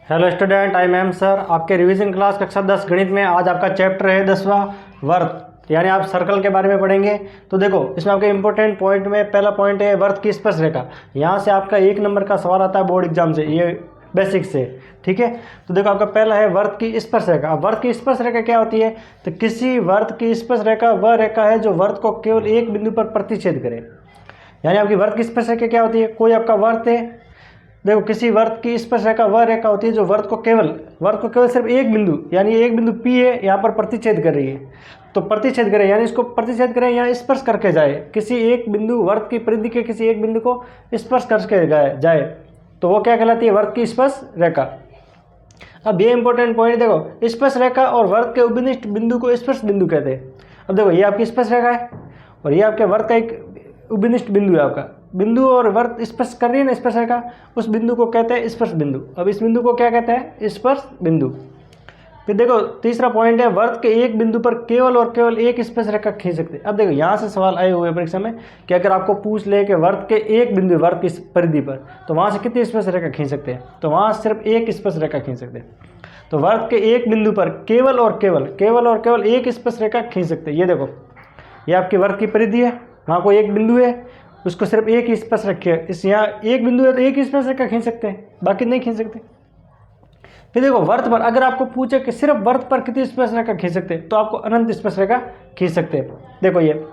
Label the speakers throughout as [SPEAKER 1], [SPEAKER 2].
[SPEAKER 1] Hello student, I am sir. आपके revision class कक्षा 10 गणित में आज आपका चैप्टर है 10वां वर्त, यानी आप सर्कल के बारे में पढ़ेंगे। तो देखो, इसमें आपके इंपॉर्टेंट पॉइंट में पहला पॉइंट है वर्त की स्पर्श रेखा। यहाँ से आपका 1 नंबर का सवाल आता है बोर्ड एग्जाम से, ये बेसिक से। ठीक है, तो देखो आपका पहला है वर्त की स्पर्श रेखा। अब वर्त की स्पर्श रेखा क्या होती है? तो किसी वर्त की स्पर्श रेखा वह रेखा है जो वर्त को केवल एक बिंदु पर प्रतिच्छेद करे। यानी आपकी वर्त की स्पर्श रेखा क्या होती है? कोई आपका वर्त है, देखो किसी वर्त की स्पर्श रेखा वह रेखा होती है जो वर्त को केवल सिर्फ एक बिंदु, यानी एक बिंदु P है, यहाँ पर प्रतिच्छेद कर रही है। तो प्रतिच्छेद करे यानी इसको प्रतिच्छेद करे, यहाँ स्पर्श करके जाए, किसी एक बिंदु वर्त की परिधि के किसी एक बिंदु को स्पर्श करके जाए, तो वो क्या कहलाती है? वर्त की स्पर्श रेखा। अब ये इंपॉर्टेंट पॉइंट देखो, स्पर्श रेखा और वर्त के उपनिष्ठ बिंदु को स्पर्श बिंदु कहते हैं। अब देखो, ये आपकी स्पर्श रेखा है और ये आपके वर्त का एक उपनिष्ठ बिंदु है। आपका बिंदु और वर्त स्पर्श कर रही है ना स्पर्श रेखा, उस बिंदु को कहते हैं स्पर्श बिंदु। अब इस बिंदु को क्या कहते हैं? स्पर्श बिंदु। फिर देखो तीसरा पॉइंट है वर्त के एक बिंदु पर केवल और केवल एक स्पर्श रेखा खींच सकते हैं। अब देखो यहाँ से सवाल आए हुए परीक्षा में कि अगर आपको पूछ ले कि वर्त के एक बिंदु वर्त की परिधि पर, तो वहाँ से कितनी स्पर्श रेखा खींच सकते हैं? तो वहाँ सिर्फ एक स्पर्श रेखा खींच सकते हैं। तो वर्त के एक बिंदु पर केवल और केवल एक स्पर्श रेखा खींच सकते हैं। ये देखो, ये आपकी वर्त की परिधि है, वहाँ कोई एक बिंदु है, उसको सिर्फ एक ही स्पर्श रखे, इस यहाँ एक बिंदु है तो एक ही स्पर्श रेखा खींच सकते हैं, बाकी नहीं खींच सकते। फिर देखो वर्त पर अगर आपको पूछे कि सिर्फ वर्त पर कितनी स्पर्श रेखा खींच सकते हैं, तो आपको अनंत स्पर्श रेखा खींच सकते हैं। देखो ये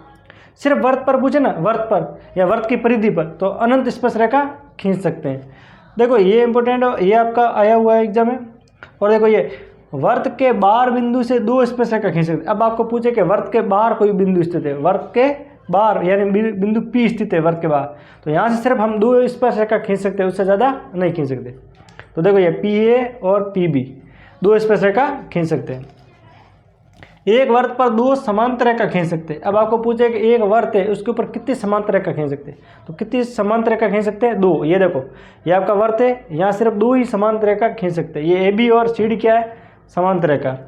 [SPEAKER 1] सिर्फ वर्त पर पूछे ना, वर्त पर या वर्त की परिधि पर, तो अनंत स्पर्श रेखा खींच सकते हैं। देखो ये इंपॉर्टेंट है, ये आपका आया हुआ है एग्जाम में। और देखो ये वर्त के बाहर बिंदु से दो स्पर्श रेखा खींच सकते। अब आपको पूछे कि वर्त के बाहर कोई बिंदु स्थित है, वर्त के बाहर यानी बिंदु P स्थित है वर्त के बाहर, तो यहाँ से सिर्फ हम दो स्पर्श रेखा खींच सकते हैं, उससे ज़्यादा नहीं खींच सकते। तो देखो ये PA और PB दो स्पर्श रेखा खींच सकते हैं। एक वर्त पर दो समांतर रेखा खींच सकते हैं। अब आपको पूछे कि एक वर्त है, उसके ऊपर कितनी समांतर रेखा खींच सकते हैं, तो कितनी समांतर रेखा खींच सकते हैं? दो। ये देखो, ये आपका वर्त है, यहाँ सिर्फ दो ही समांतर रेखा खींच सकते हैं। ये AB और CD क्या है? समांतर रेखा।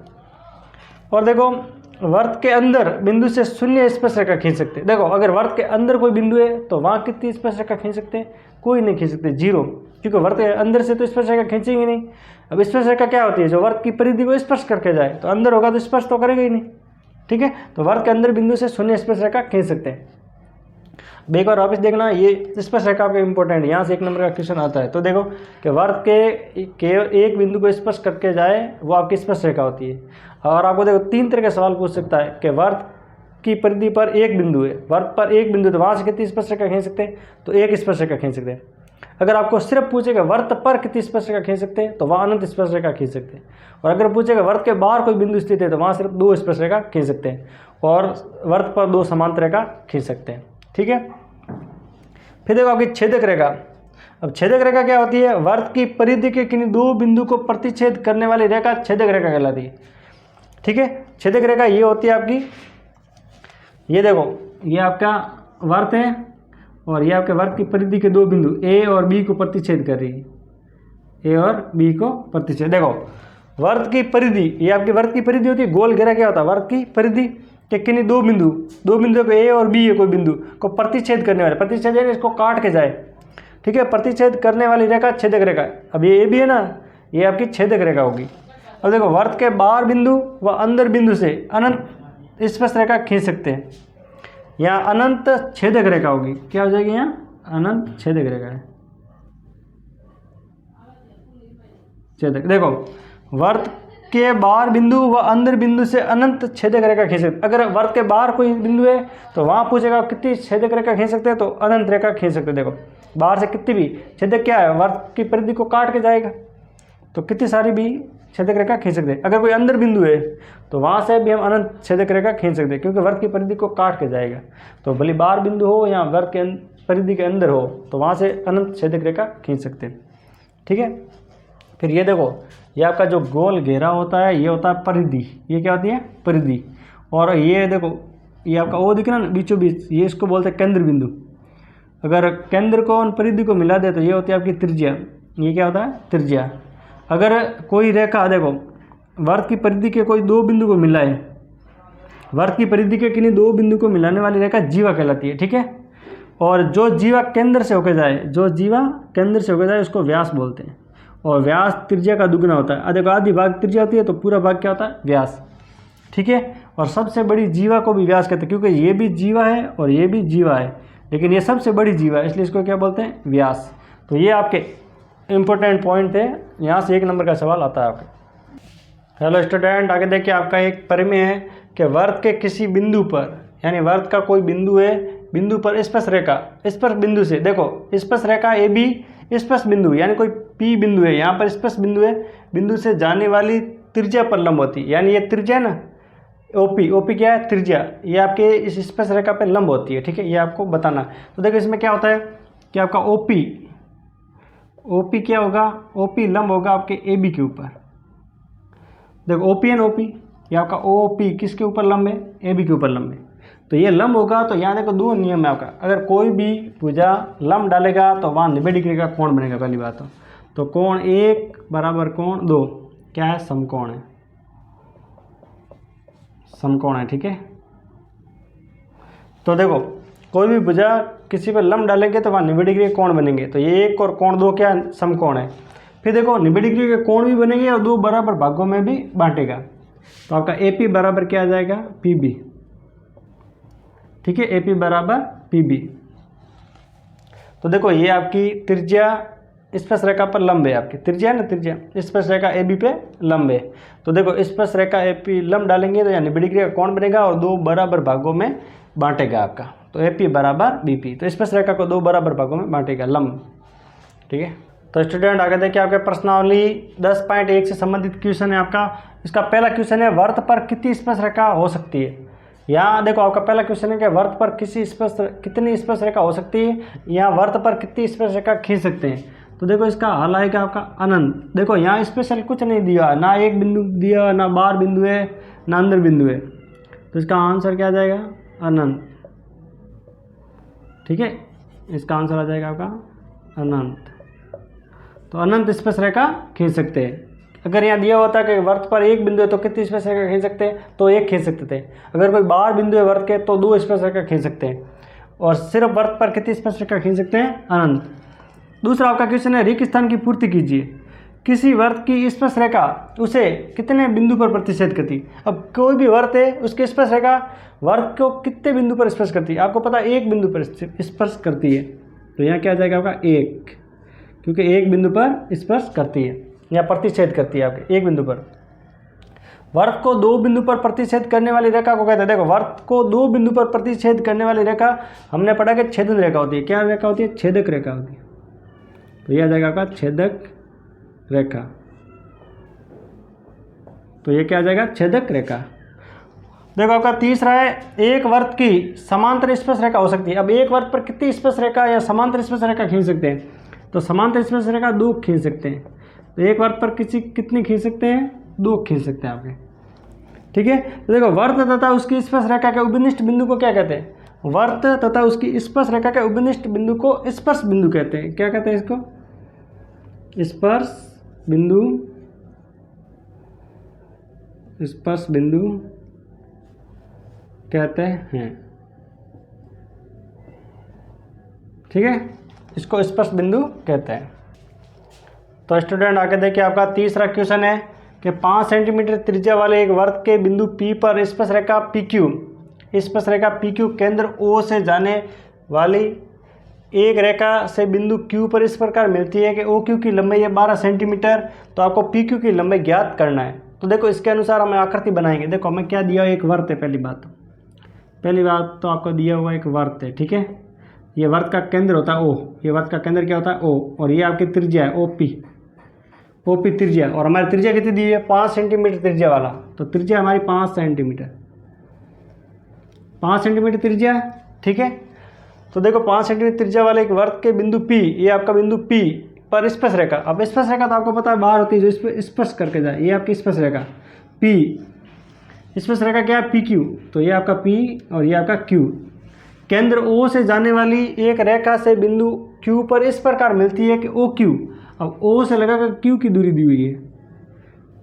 [SPEAKER 1] और देखो वर्त के अंदर बिंदु से शून्य स्पर्श रेखा खींच सकते हैं। देखो अगर वर्त के अंदर कोई बिंदु है तो वहाँ कितनी स्पर्श रेखा खींच सकते हैं? कोई नहीं खींच सकते, जीरो, क्योंकि वर्त के अंदर से तो स्पर्श रेखा खींचेंगे नहीं। अब स्पर्श रेखा क्या होती है? जो वर्त की परिधि को स्पर्श करके जाए, तो अंदर होगा तो स्पर्श तो करेगा ही नहीं। ठीक है, तो वर्त के अंदर बिंदु से शून्य स्पर्श रेखा खींच सकते हैं। अब एक बार वापस देखना, ये स्पर्श रेखा आपका इंपॉर्टेंट है, यहाँ से 1 नंबर का क्वेश्चन आता है। तो देखो कि वर्त के एक बिंदु को स्पर्श करके जाए, वो आपकी स्पर्श रेखा होती है। और आपको देखो 3 तरह के सवाल पूछ सकता है कि वर्त की परिधि पर एक बिंदु है, वर्त पर एक बिंदु, तो वहाँ से कितनी स्पर्श रेखा खींच सकते हैं? तो एक स्पर्श रेखा खींच सकते हैं। अगर आपको सिर्फ पूछेगा वर्त पर कितनी स्पर्श रेखा खींच सकते हैं, तो वहाँ अनंत स्पर्श रेखा खींच सकते हैं। और अगर पूछेगा वर्त के बाहर कोई बिंदु स्थित है, तो वहाँ सिर्फ दो स्पर्श रेखा खींच सकते हैं, और वर्त पर दो समांतर रेखा खींच सकते हैं। ठीक है, फिर देखो आपकी छेदक रेखा। अब छेदक रेखा क्या होती है? वर्त की परिधि के किन्हीं दो बिंदु को प्रतिच्छेद करने वाली रेखा छेदक रेखा कहलाती है। ठीक है, छेदक रेखा ये होती है आपकी, ये देखो ये आपका वर्त है और ये आपके वर्त की परिधि के दो बिंदु A और B को प्रतिच्छेद कर रही है, A और B को प्रतिच्छेद। देखो वर्त की परिधि, ये आपकी वर्त की परिधि होती है। गोल घेरा क्या होता है? वर्त की परिधि के किन्हीं दो बिंदु को A और B है, कोई बिंदु को प्रतिच्छेद करने वाले, प्रतिच्छेद यानी इसको काट के जाए। ठीक है, प्रतिच्छेद करने वाली रेखा छेदक रेखा। अब ये AB है ना, ये आपकी छेदक रेखा होगी। अब देखो वर्त के बाहर बिंदु व अंदर बिंदु से अनंत स्पर्श रेखा खींच सकते हैं। यहाँ अनंत छेदक रेखा होगी। क्या हो जाएगी? यहाँ अनंत छेदक रेखा है, छेदक। देखो वर्त के बाहर बिंदु व अंदर बिंदु से अनंत छेदक रेखा खींच सकते। अगर वर्त के बाहर कोई बिंदु है तो वहाँ पूछेगा कितनी छेदक रेखा खींच सकते हैं, तो अनंत रेखा खींच सकते हैं। देखो बाहर से कितनी भी, छेदक क्या है? वर्त की परिधि को काट के जाएगा, तो कितनी सारी भी छेदक रेखा खींच सकते हैं। अगर कोई अंदर बिंदु है तो वहाँ से भी हम अनंत छेदक रेखा खींच सकते हैं, क्योंकि वर्त की परिधि को काट के जाएगा। तो भले बाहर बिंदु हो या वर्त के परिधि के अंदर हो, तो वहाँ से अनंत छेदक रेखा खींच सकते हैं। ठीक है, फिर ये देखो, ये आपका जो गोल घेरा होता है, ये होता है परिधि। ये क्या होती है? परिधि। और ये देखो, ये आपका O दिख रहा है ना बीचों बीच, ये इसको बोलते हैं केंद्र बिंदु। अगर केंद्र को और परिधि को मिला दे तो ये होती है आपकी त्रिज्या। ये क्या होता है? त्रिज्या। अगर कोई रेखा, देखो वर्त की परिधि के कोई दो बिंदु को मिलाए, वर्त की परिधि के किन्हीं दो बिंदु को मिलाने वाली रेखा जीवा कहलाती है। ठीक है, और जो जीवा केंद्र से होकर जाए, उसको व्यास बोलते हैं। और व्यास त्रिज्या का दुगना होता है। देखो आधी भाग त्रिज्या होती है तो पूरा भाग क्या होता है, व्यास। ठीक है, और सबसे बड़ी जीवा को भी व्यास कहते हैं, क्योंकि ये भी जीवा है और ये भी जीवा है, लेकिन ये सबसे बड़ी जीवा है, इसलिए इसको क्या बोलते हैं, व्यास। तो ये आपके इम्पोर्टेंट पॉइंट थे, यहाँ से 1 नंबर का सवाल आता है आपके। हेलो स्टूडेंट, आगे देखिए आपका एक परिमेय है कि वर्त के किसी बिंदु पर, यानी वर्त का कोई बिंदु है, बिंदु पर स्पर्श रेखा, स्पर्श बिंदु से, देखो स्पर्श रेखा ए बी स्पर्श बिंदु, यानी कोई पी बिंदु है, यहाँ पर स्पर्श बिंदु है, बिंदु से जाने वाली त्रिज्या पर लंब होती है, यानी ये त्रिज्या ना, ओपी, ओपी क्या है, त्रिज्या, ये आपके इस स्पर्श रेखा पर लंब होती है। ठीक है, ये आपको बताना। तो देखो इसमें क्या होता है कि आपका ओपी, ओपी क्या होगा, ओपी लंब होगा आपके ए बी के ऊपर। देखो ओपी एंड ओपी, ये आपका ओपी किसके ऊपर लंब है, ए बी के ऊपर लंब है, तो ये लंब होगा। तो यहाँ देखो 2 नियम है आपका, अगर कोई भी भुजा लंब डालेगा तो वहाँ 90 डिग्री का कोण बनेगा। पहली बात तो कोण 1 बराबर कोण 2 क्या है, समकोण है, समकोण है। ठीक है, तो देखो कोई भी भुजा किसी पर लंब डालेंगे तो वहाँ 90 डिग्री के कोण बनेंगे, तो ये 1 और कोण 2 क्या है, समकोण है। फिर देखो 90 डिग्री के कोण भी बनेंगे और 2 बराबर भागों में भी बांटेगा, तो आपका ए पी बराबर क्या आ जाएगा, पी बी। ठीक है, ए पी बराबर पी बी। तो देखो ये आपकी त्रिज्या स्पर्श रेखा पर लंब है, आपकी त्रिज्या है ना, त्रिज्या स्पर्श रेखा ए बी पे लंब है। तो देखो स्पर्श रेखा ए पी लंब डालेंगे तो यहाँ 90 डिग्री का कोण बनेगा और 2 बराबर भागों में बांटेगा आपका, तो ए पी बराबर बी पी। तो स्पर्श रेखा को 2 बराबर भागों में बांटेगा लंब। ठीक है, तो स्टूडेंट आगे देखिए आपके प्रश्नावली 10.1 से संबंधित क्वेश्चन है आपका। इसका पहला क्वेश्चन है वर्त पर कितनी स्पर्श रेखा हो सकती है। यहाँ देखो आपका पहला क्वेश्चन है कि वर्त पर कितनी स्पर्श रेखा हो सकती है, यहाँ वर्त पर कितनी स्पर्श रेखा खींच सकते हैं। तो देखो इसका हल आएगा आपका अनंत। देखो यहाँ स्पेशल कुछ नहीं दिया, ना एक बिंदु दिया, ना बाहर बिंदु है, ना अंदर बिंदु है, तो इसका आंसर क्या आ जाएगा, अनंत। ठीक है, इसका आंसर आ जाएगा आपका अनंत। तो अनंत स्पर्श रेखा खींच सकते हैं। अगर यहाँ दिया होता कि वर्त पर एक बिंदु है तो कितनी स्पर्श रेखा खींच सकते हैं, तो एक खींच सकते थे। अगर कोई बाहर बिंदु है वर्त के तो 2 स्पर्श रेखा खींच सकते हैं, और सिर्फ वर्त पर कितनी स्पर्श रेखा खींच सकते हैं, अनंत। दूसरा आपका क्वेश्चन है रिक्त स्थान की पूर्ति कीजिए। किसी वर्त की स्पर्श रेखा उसे कितने बिंदु पर प्रतिच्छेद करती। अब कोई भी वर्त है, उसकी स्पर्श रेखा वर्त को कितने बिंदु पर स्पर्श करती है, आपको पता है 1 बिंदु पर स्पर्श करती है, तो यहाँ क्या आ जाएगा आपका 1, क्योंकि 1 बिंदु पर स्पर्श करती है या प्रतिच्छेद करती है आपके 1 बिंदु पर। वर्त को 2 बिंदु पर प्रतिच्छेद करने वाली रेखा को कहते हैं, देखो वर्त को 2 बिंदु पर प्रतिच्छेद करने वाली रेखा हमने पढ़ा कि छेदन रेखा होती है। क्या रेखा होती है, छेदक रेखा होती है। तो यह आ जाएगा आपका छेदक रेखा। तो ये क्या आ जाएगा, छेदक रेखा। देखो आपका तीसरा है एक वर्त की समांतर स्पर्श रेखा हो सकती है। अब एक वर्त पर कितनी स्पर्श रेखा या समांतर स्पर्श रेखा खींच सकते हैं, तो समांतर स्पर्श रेखा 2 खींच सकते हैं। तो एक वर्त पर कितनी खींच सकते हैं, 2 खींच सकते हैं आपके। ठीक है, तो देखो वर्त तथा उसकी स्पर्श रेखा के उपनिष्ठ बिंदु को क्या कहते हैं, वर्त तथा उसकी स्पर्श रेखा के उपनिष्ठ बिंदु को स्पर्श बिंदु कहते हैं। क्या कहते हैं इसको, स्पर्श बिंदु, स्पर्श बिंदु कहते हैं। ठीक है, इसको स्पर्श बिंदु कहते हैं। तो स्टूडेंट आगे देखिए आपका तीसरा क्वेश्चन है कि 5 सेंटीमीटर त्रिज्या वाले एक वर्त के बिंदु P पर स्पर्श रेखा PQ, स्पर्श रेखा PQ केंद्र O से जाने वाली एक रेखा से बिंदु Q पर इस प्रकार मिलती है कि OQ की लंबाई है 12 सेंटीमीटर, तो आपको PQ की लंबाई ज्ञात करना है। तो देखो इसके अनुसार हमें आकृति बनाएंगे। देखो हमें क्या दिया, एक वर्त है। पहली बात तो आपको दिया हुआ एक वर्त है। ठीक है, ये वर्त का केंद्र होता है O, ये वर्त का केंद्र क्या होता है O, और ये आपकी त्रिज्या है OP त्रिज्या, और हमारी त्रिज्या कितनी दी है, 5 सेंटीमीटर त्रिज्या वाला। तो त्रिज्या हमारी 5 सेंटीमीटर त्रिज्या। ठीक है, तो देखो 5 सेंटीमीटर त्रिज्या वाले एक वर्त के बिंदु P, ये आपका बिंदु P पर स्पर्श रेखा। अब स्पर्श रेखा तो आपको पता है बाहर होती है, जो इस पर स्पर्श करके जाए, ये आपकी स्पर्श रेखा P। स्पर्श रेखा क्या है, PQ। तो ये आपका P और ये आपका Q। केंद्र O से जाने वाली एक रेखा से बिंदु Q पर इस प्रकार मिलती है कि OQ। अब O से लगाकर Q की दूरी दी हुई है,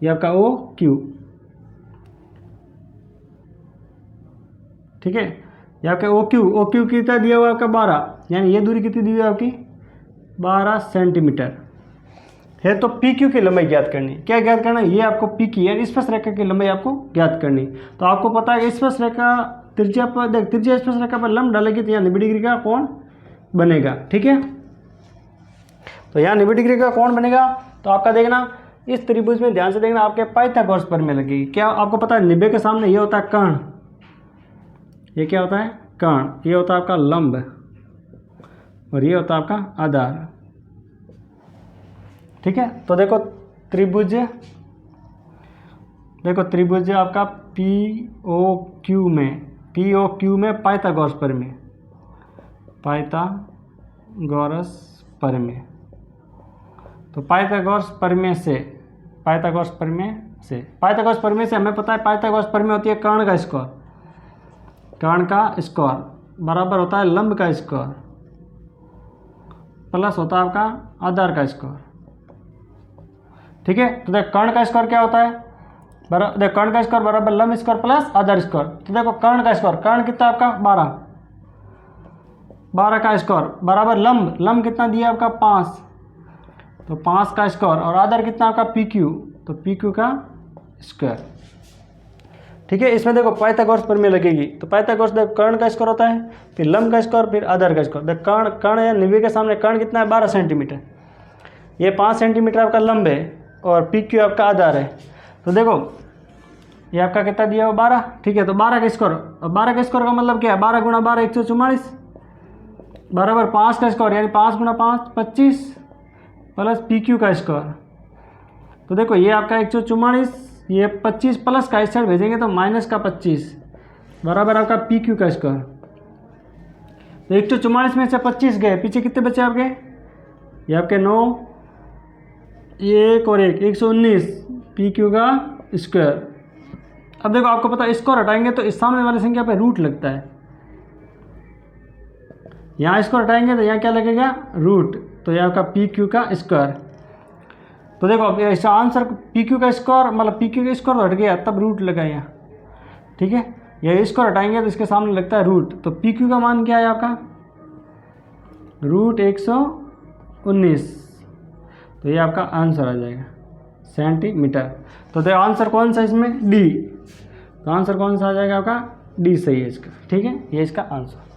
[SPEAKER 1] ये आपका OQ। ठीक है, ये आपका OQ कितना दिया हुआ आपका 12, यानी ये दूरी कितनी दी हुई है आपकी 12 सेंटीमीटर। है तो पी क्यू की लंबाई ज्ञात करनी। क्या ज्ञात करना? ये आपको पी की यानी स्पर्श रेखा की लंबाई आपको ज्ञात करनी। तो आपको पता है कि स्पर्श रेखा त्रिज्या पर देख, त्रिज्या स्पर्श रेखा पर लंब डालेगी तो यहाँ 90 डिग्री का कोण बनेगा। ठीक है, तो यहाँ 90 डिग्री का कोण बनेगा। तो आपका देखना इस त्रिभुज में ध्यान से देखना, आपके पाइथागोरस प्रमेय लगेगी। क्या आपको पता है 90 के सामने ये होता है कर्ण, ये क्या होता है? कर्ण। ये होता है आपका लंब और ये होता है आपका आधार। ठीक है, तो देखो त्रिभुज, देखो त्रिभुज आपका POQ में पाइथागोरस प्रमेय, पाइथागोरस प्रमेय। तो पाइथागोरस प्रमेय से हमें पता है पाइथागोरस प्रमेय होती है कर्ण का स्क्वायर, कर्ण का स्क्वायर बराबर होता है लंब का स्क्वायर प्लस होता है आपका आधार का स्क्वायर। ठीक है, तो देख कर्ण का स्क्वायर क्या होता है? देख कर्ण का स्क्वायर बराबर लंब स्क्वायर प्लस आधार स्क्वायर। तो देखो कर्ण का स्क्वायर, कर्ण कितना आपका 12 का स्क्वायर बराबर लंब कितना दिया आपका 5, तो 5 का स्क्वायर और आधार कितना आपका PQ, तो PQ का स्क्वायर। ठीक है, इसमें देखो पाइथागोरस प्रमेय लगेगी। तो पाइथागोरस देखो कर्ण का स्क्वायर होता है, फिर लंब का स्क्वायर, फिर आधार का स्क्वायर। देखो कर्ण या 90 के सामने कर्ण कितना है? 12 सेंटीमीटर। ये 5 सेंटीमीटर आपका लंब है और PQ आपका आधार है। तो देखो ये आपका कितना दिया हो 12। ठीक है, तो 12 का स्क्वायर, और 12 का स्क्वायर का मतलब क्या है? 12 गुणा 12 144 बराबर 5 का स्क्वायर यानी 5 गुणा 5 25 प्लस PQ का स्क्वायर। तो देखो ये आपका 144, ये 25 प्लस का इस साइड भेजेंगे तो माइनस का 25 बराबर आपका PQ का स्क्वायर। तो 144 में से 25 गए, पीछे कितने बचे आपके? ये आपके 9, ये 1 और 1 119 PQ का स्क्वायर। अब देखो आपको पता है स्क्वायर हटाएंगे तो इस सामने वाली संख्या पे रूट लगता है, यहाँ स्क्वायर हटाएंगे तो यहाँ क्या लगेगा? रूट। तो ये आपका PQ का स्क्वायर। तो देखो अब इसका आंसर PQ का स्क्वायर मतलब PQ का स्क्वायर हट गया तब रूट लगा यहाँ। ठीक है, ये स्क्वायर हटाएंगे तो इसके सामने लगता है रूट। तो PQ का मान क्या है आपका? रूट 119। तो ये आपका आंसर आ जाएगा सेंटीमीटर। तो देखो आंसर कौन सा इसमें? डी। तो आंसर कौन सा आ जाएगा आपका? डी सही है इसका। ठीक है, ये इसका आंसर।